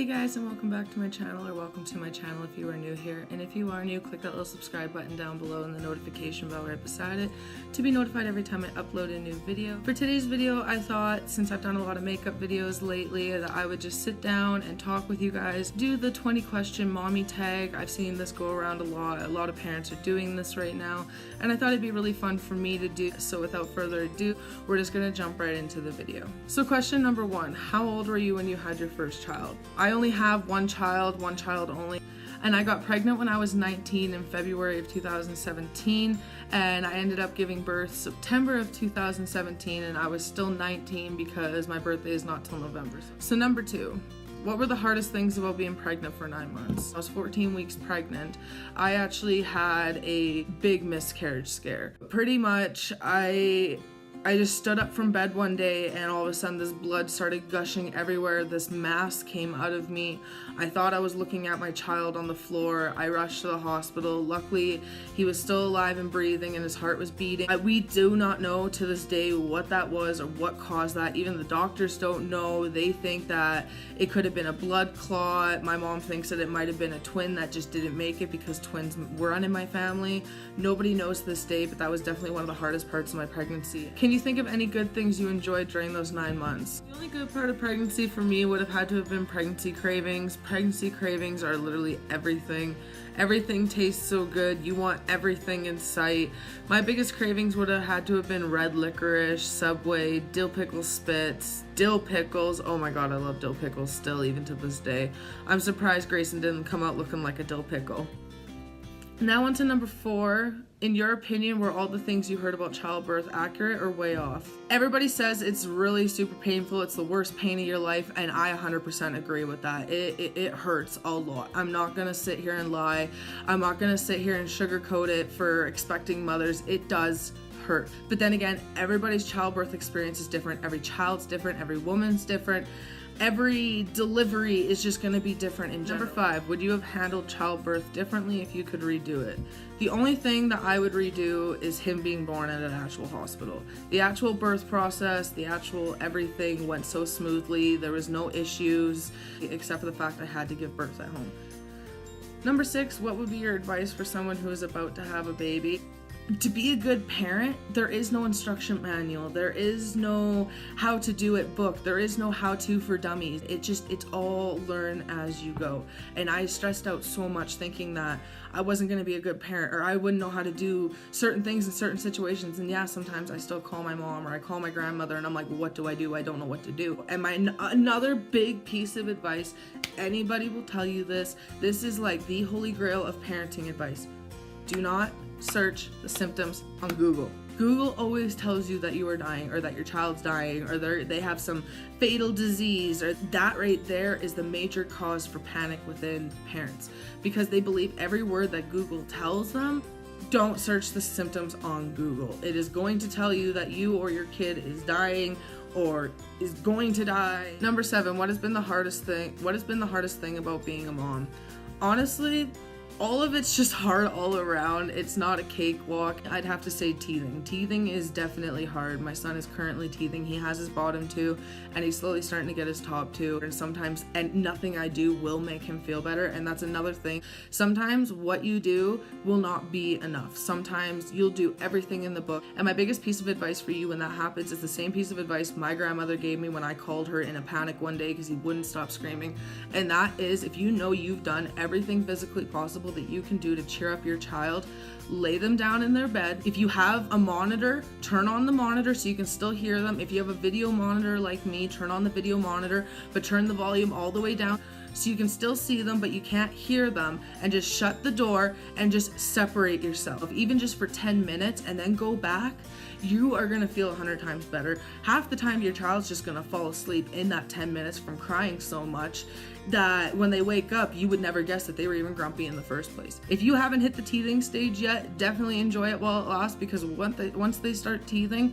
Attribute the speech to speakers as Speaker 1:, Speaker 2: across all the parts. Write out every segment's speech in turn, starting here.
Speaker 1: Hey guys, and welcome back to my channel, or welcome to my channel if you are new here. And if you are new, click that little subscribe button down below and the notification bell right beside it to be notified every time I upload a new video. For today's video, I thought, since I've done a lot of makeup videos lately, that I would just sit down and talk with you guys, do the 20 question mommy tag. I've seen this go around a lot of parents are doing this right now, and I thought it'd be really fun for me to do. So without further ado, we're just gonna jump right into the video. So question number one, how old were you when you had your first child? I only have one child only, and I got pregnant when I was 19 in February of 2017, and I ended up giving birth September of 2017, and I was still 19 because my birthday is not till November. So number two, what were the hardest things about being pregnant for 9 months? I was 14 weeks pregnant. I actually had a big miscarriage scare. Pretty much, I just stood up from bed one day and all of a sudden this blood started gushing everywhere. This mass came out of me. I thought I was looking at my child on the floor. I rushed to the hospital. Luckily, he was still alive and breathing and his heart was beating. We do not know to this day what that was or what caused that. Even the doctors don't know. They think that it could have been a blood clot. My mom thinks that it might have been a twin that just didn't make it because twins weren't in my family. Nobody knows to this day, but that was definitely one of the hardest parts of my pregnancy. Can you think of any good things you enjoyed during those 9 months? The only good part of pregnancy for me would have had to have been pregnancy cravings. Pregnancy cravings are literally everything. Everything tastes so good. You want everything in sight. My biggest cravings would have had to have been red licorice, Subway, dill pickle spits, dill pickles. Oh my god, I love dill pickles still, even to this day. I'm surprised Grayson didn't come out looking like a dill pickle. Now on to number 4. In your opinion, were all the things you heard about childbirth accurate or way off? Everybody says it's really super painful, it's the worst pain of your life, and I 100% agree with that. It hurts a lot. I'm not gonna sit here and lie. I'm not gonna sit here and sugarcoat it for expecting mothers. It does hurt. But then again, everybody's childbirth experience is different. Every child's different, every woman's different. Every delivery is just going to be different in general. Number 5, would you have handled childbirth differently if you could redo it? The only thing that I would redo is him being born at an actual hospital. The actual birth process, the actual everything went so smoothly. There was no issues, except for the fact I had to give birth at home. Number 6, what would be your advice for someone who is about to have a baby? To be a good parent, there is no instruction manual. There is no how to do it book. There is no how to for dummies. It's all learn as you go. And I stressed out so much thinking that I wasn't going to be a good parent, or I wouldn't know how to do certain things in certain situations. And yeah, sometimes I still call my mom or I call my grandmother and I'm like, what do? I don't know what to do. And another big piece of advice, anybody will tell you this is like the holy grail of parenting advice. Do not search the symptoms on Google. Google always tells you that you are dying, or that your child's dying, or they have some fatal disease, or that right there is the major cause for panic within parents, because they believe every word that Google tells them. Don't search the symptoms on Google. It is going to tell you that you or your kid is dying or is going to die. Number 7, what has been the hardest thing about being a mom? Honestly, all of it's just hard all around. It's not a cakewalk. I'd have to say teething. Teething is definitely hard. My son is currently teething. He has his bottom too, and he's slowly starting to get his top too. And nothing I do will make him feel better. And that's another thing. Sometimes what you do will not be enough. Sometimes you'll do everything in the book. And my biggest piece of advice for you when that happens is the same piece of advice my grandmother gave me when I called her in a panic one day because he wouldn't stop screaming. And that is, if you know you've done everything physically possible that you can do to cheer up your child, lay them down in their bed. If you have a monitor, turn on the monitor so you can still hear them. If you have a video monitor like me, turn on the video monitor, but turn the volume all the way down so you can still see them but you can't hear them, and just shut the door and just separate yourself, even just for 10 minutes, and then go back. You are gonna feel 100 times better. Half the time your child's just gonna fall asleep in that 10 minutes from crying so much that when they wake up, you would never guess that they were even grumpy in the first place. If you haven't hit the teething stage yet, definitely enjoy it while it lasts, because once they start teething,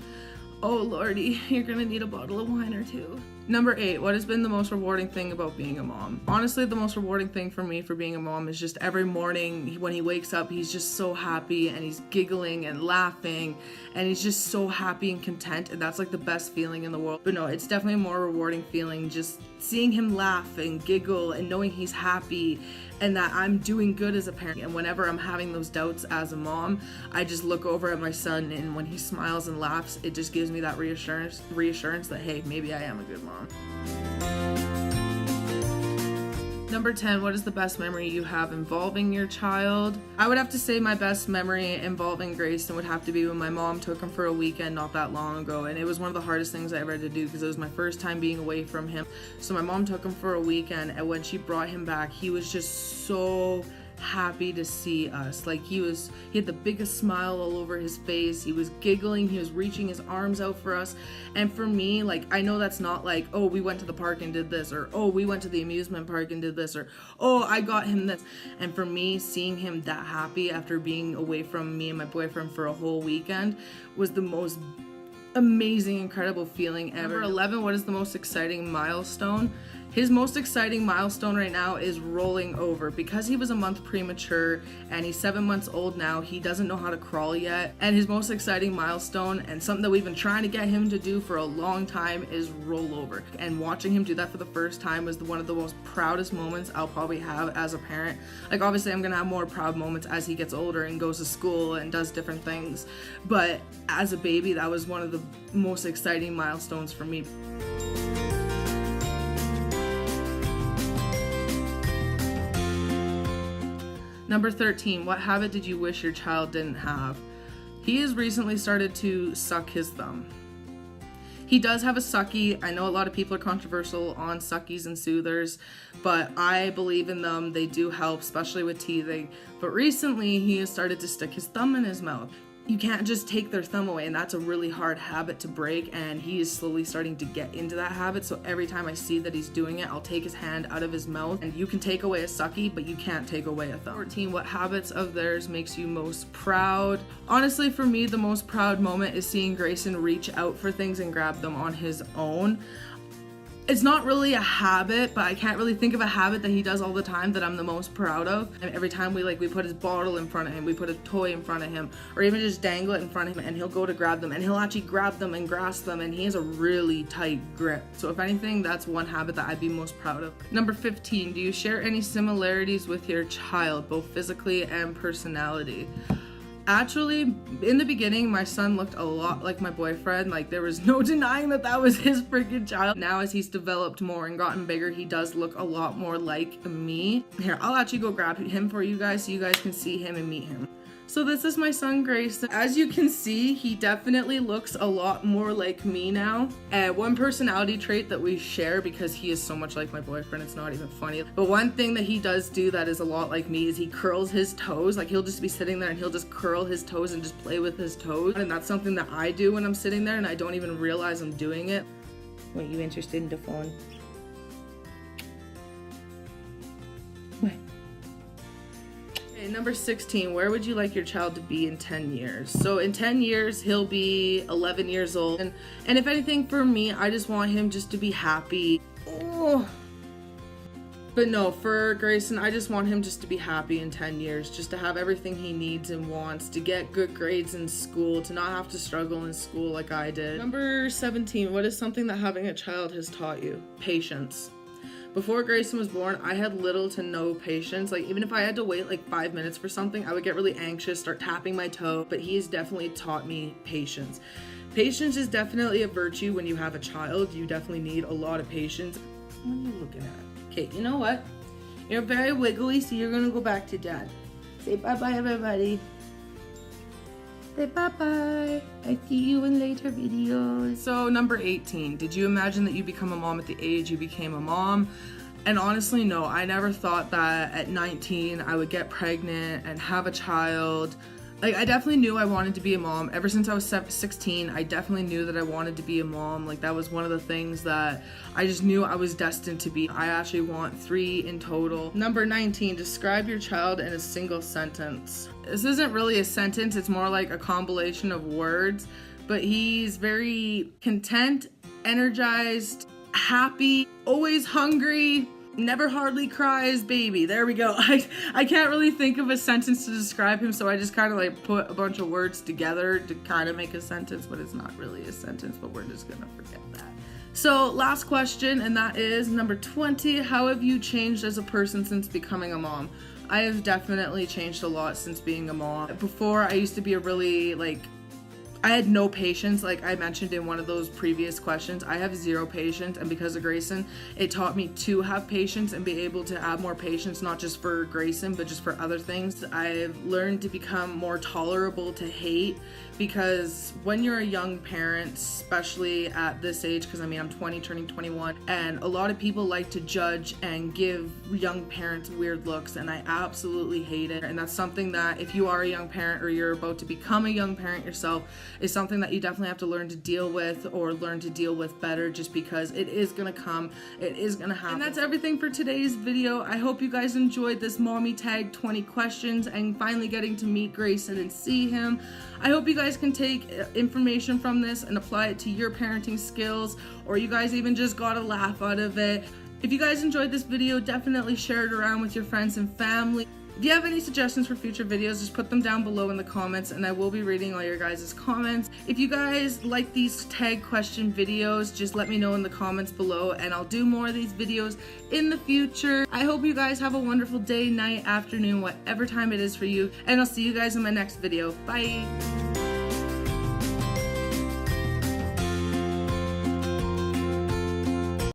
Speaker 1: Oh lordy, you're gonna need a bottle of wine or two. Number 8, what has been the most rewarding thing about being a mom? Honestly, the most rewarding thing for me for being a mom is just every morning when he wakes up, he's just so happy and he's giggling and laughing and he's just so happy and content, and that's like the best feeling in the world. But no, it's definitely a more rewarding feeling just seeing him laugh and giggle and knowing he's happy and that I'm doing good as a parent. And whenever I'm having those doubts as a mom, I just look over at my son, and when he smiles and laughs, it just gives me that reassurance that, hey, maybe I am a good mom. Number 10, what is the best memory you have involving your child? I would have to say my best memory involving Grayson would have to be when my mom took him for a weekend not that long ago, and it was one of the hardest things I ever had to do because it was my first time being away from him. So my mom took him for a weekend, and when she brought him back, he was just so happy to see us. Like he had the biggest smile all over his face. He was giggling, he was reaching his arms out for us. And for me, like, I know that's not like, oh, we went to the park and did this, or oh, we went to the amusement park and did this, or oh, I got him this. And for me, seeing him that happy after being away from me and my boyfriend for a whole weekend was the most amazing, incredible feeling ever. Number 11, what is the most exciting milestone? His most exciting milestone right now is rolling over. Because he was a month premature and he's 7 months old now, he doesn't know how to crawl yet. And his most exciting milestone, and something that we've been trying to get him to do for a long time, is roll over. And watching him do that for the first time was one of the most proudest moments I'll probably have as a parent. Like, obviously I'm gonna have more proud moments as he gets older and goes to school and does different things, but as a baby, that was one of the most exciting milestones for me. Number 13, what habit did you wish your child didn't have? He has recently started to suck his thumb. He does have a sucky. I know a lot of people are controversial on suckies and soothers, but I believe in them. They do help, especially with teething. But recently, he has started to stick his thumb in his mouth. You can't just take their thumb away, and that's a really hard habit to break, and he is slowly starting to get into that habit. So every time I see that he's doing it, I'll take his hand out of his mouth. And you can take away a sucky, but you can't take away a thumb. 14, what habits of theirs makes you most proud? Honestly, for me, the most proud moment is seeing Grayson reach out for things and grab them on his own. It's not really a habit, but I can't really think of a habit that he does all the time that I'm the most proud of. And every time we put his bottle in front of him, we put a toy in front of him, or even just dangle it in front of him, and he'll go to grab them, and he'll actually grab them and grasp them, and he has a really tight grip. So if anything, that's one habit that I'd be most proud of. Number 15, do you share any similarities with your child, both physically and personality? Actually, in the beginning, my son looked a lot like my boyfriend. Like, there was no denying that that was his freaking child. Now, as he's developed more and gotten bigger, he does look a lot more like me. Here, I'll actually go grab him for you guys so you guys can see him and meet him. So this is my son Grayson. As you can see, he definitely looks a lot more like me now. One personality trait that we share, because he is so much like my boyfriend, it's not even funny. But one thing that he does do that is a lot like me is he curls his toes. Like, he'll just be sitting there and he'll just curl his toes and just play with his toes. And that's something that I do when I'm sitting there and I don't even realize I'm doing it.
Speaker 2: What, you interested in the phone?
Speaker 1: Number 16, where would you like your child to be in 10 years? So in 10 years, he'll be 11 years old. And if anything, for me, I just want him just to be happy. Oh. But no, for Grayson, I just want him just to be happy in 10 years, just to have everything he needs and wants, to get good grades in school, to not have to struggle in school like I did. Number 17, what is something that having a child has taught you? Patience. Before Grayson was born, I had little to no patience. Like, even if I had to wait like 5 minutes for something, I would get really anxious, start tapping my toe. But he's definitely taught me patience. Patience is definitely a virtue when you have a child. You definitely need a lot of patience. What are you looking at? Okay, you know what? You're very wiggly, so you're gonna go back to dad. Say bye-bye, everybody. Say bye-bye. I see you in later videos. So number 18, did you imagine that you become a mom at the age you became a mom? And honestly, no, I never thought that at 19 I would get pregnant and have a child. Like, I definitely knew I wanted to be a mom. Ever since I was 16, I definitely knew that I wanted to be a mom. Like, that was one of the things that I just knew I was destined to be. I actually want 3 in total. Number 19, describe your child in a single sentence. This isn't really a sentence, it's more like a compilation of words. but he's very content, energized, happy, always hungry, never hardly cries, baby. There we go. I can't really think of a sentence to describe him, so I just kind of like put a bunch of words together to kind of make a sentence, but it's not really a sentence, but we're just gonna forget that. So last question, and that is number 20. How have you changed as a person since becoming a mom? I have definitely changed a lot since being a mom. Before, I used to be a really I had no patience. Like I mentioned in one of those previous questions, I have zero patience, and because of Grayson, it taught me to have patience and be able to have more patience, not just for Grayson, but just for other things. I've learned to become more tolerable to hate, because when you're a young parent, especially at this age, because I mean I'm 20 turning 21, and a lot of people like to judge and give young parents weird looks, and I absolutely hate it. And that's something that if you are a young parent or you're about to become a young parent yourself, is something that you definitely have to learn to deal with, or learn to deal with better, just because it is gonna come, it is gonna happen. And that's everything for today's video. I hope you guys enjoyed this Mommy Tag 20 questions and finally getting to meet Grayson and see him. I hope you guys can take information from this and apply it to your parenting skills, or you guys even just got a laugh out of it. If you guys enjoyed this video, definitely share it around with your friends and family. If you have any suggestions for future videos, just put them down below in the comments, and I will be reading all your guys' comments. If you guys like these tag question videos, just let me know in the comments below, and I'll do more of these videos in the future. I hope you guys have a wonderful day, night, afternoon, whatever time it is for you, and I'll see you guys in my next video. Bye!